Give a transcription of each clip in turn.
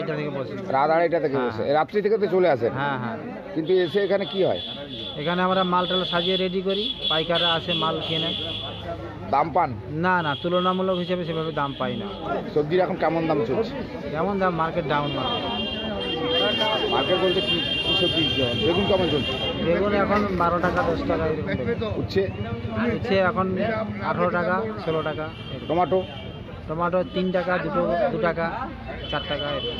আড়াইটা থেকে বসে। রাত 2:30 থেকে বসে, রাত্রি থেকে তো চলে আসেন? হ্যাঁ হ্যাঁ। কিন্তু এসে এখানে কি হয়? এখানে আমরা মালটাল সাজিয়ে রেডি করি, পাইকাররা আসে মাল কেনে। দাম পান? না না, তুলনামূলক হিসেবে সেভাবে দাম পাই না। সবজির এখন কেমন দাম চলছে? কেমন দাম? Market down. মার্কেট বলতে কি কি সবজি? বেগুন কেমন চলছে? বেগুন এখন 12 টাকা 10 টাকা এরকম। উচ্ছে? উচ্ছে এখন 18 টাকা 16 টাকা। টমেটো? টমেটো 3 টাকা, 2 টাকা, 4 টাকা এরকম।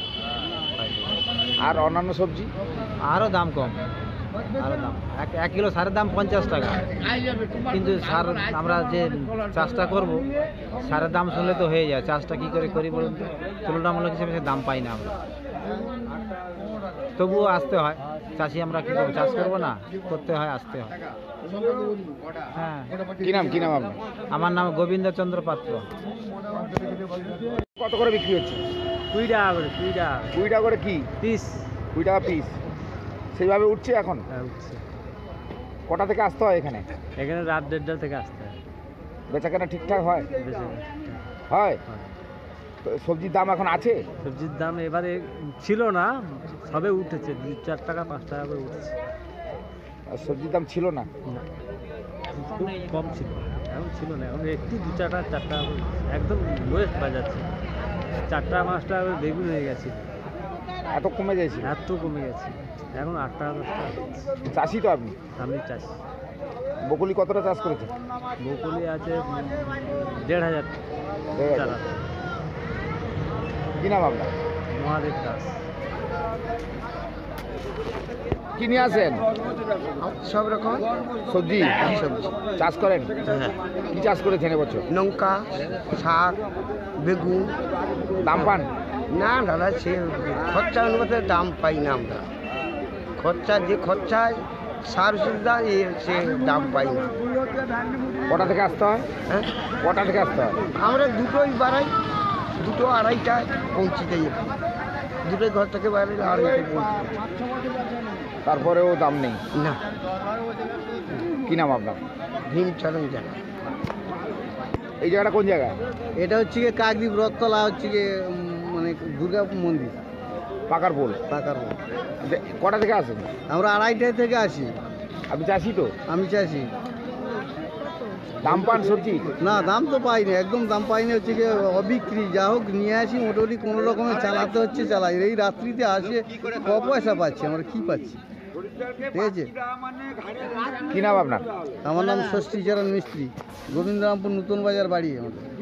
আর অন্যান্য সবজি? আরও দাম কম, আরও দাম। 1 কিলো সারের দাম 50 টাকা। কিন্তু সার আমরা যে চাষটা করব, সারের দাম শুনলে তো হয়ে যায়। চাষটা কী করে করি বলুন তো? তুলনামূলক হিসেবে সে দাম পাই না আমরা, তবুও আসতে হয়। চাষি আমরা কী করবো? চাষ করবো না, করতে হয়, আসতে হয়। হ্যাঁ। কি নাম আপনার? আমার নাম গোবিন্দচন্দ্র পাত্র। কত করে বিক্রি হচ্ছে? 20 টাকা করে। 20 টাকা 20 টাকা করে কি পিস। 20 টাকা পিস সেইভাবে উঠছে এখন? হ্যাঁ, উঠছে। কটা থেকে আসতে হয় এখানে? এখানে রাত 1:30 থেকে আসতে হয়। বেচাকেনা ঠিকঠাক হয়? বেশি হয়। তো সবজির দাম এখন আছে? সবজির দাম এবারে ছিল না, সবে উঠেছে। 2-4 টাকা 5 টাকা করে উঠেছে। আর সবজির দাম ছিল না? খুব কম ছিল, এখন ছিল না। এখন একটু 2 টাকা 4 টাকা করে একদম লোয়েস্ট বাজাচ্ছে। 4 টাকা 5 টাকা করে বেগুন হয়ে গেছে। এত কমে যাচ্ছে? এত কমে গেছে, এখন 8 টাকা 10 টাকা। চাষি তো আপনি? আমি চাষি। বকুলি কতটা চাষ করেছে? বকুলি আছে 1,500 চারা। কি নাম আপনার? মহাদেব দাস। কি নিয়ে আসেন? সব রকম সবজি চাষ করেন? হ্যাঁ, কি চাষ করেছেন এবছর? লঙ্কা, শাক, বেগুন। দাম পান? না দাদা, সে খরচা অনুপাতে দাম পাই না আমরা। যে খরচায় সার সুবিধা সে দাম পাই না। কটা থেকে আসতে হয়? হ্যাঁ, কটা থেকে আসতে হয়? আমরা দুটোই বাড়াই, 2 2:30টায় পৌঁছে যাই। দুটোই ঘর থেকে বাড়াই, 2:30টায় পৌঁছে যাই। তারপরেও দাম নেই? না। কি নাম আপনার? ভীমচরণ জানা। এই জায়গাটা কোন জায়গা? এটা হচ্ছে গিয়ে কাকদ্বীপ রথতলা, হচ্ছে গিয়ে মানে দুর্গা মন্দির, পাকার পোল। পাকার। কটা থেকে আসেন? আমরা 2:30 থেকে আসি। আপনি চাষি তো? আমি চাষি। দাম পান সবজি? না, দাম তো পাই না, একদম দাম পাই না। হচ্ছে গিয়ে অবিক্রি। যা হোক নিয়ে আসি, মোটামুটি কোনো রকমে চালাতে হচ্ছে, চালাই। এই রাত্রিতে আসে ক পয়সা পাচ্ছি, আমরা কি পাচ্ছি? ঠিক আছে। কি নাম আপনার? আমার নাম ষষ্ঠীচরণ মিস্ত্রি, গোবিন্দরামপুর নতুন বাজার বাড়ি আমাদের।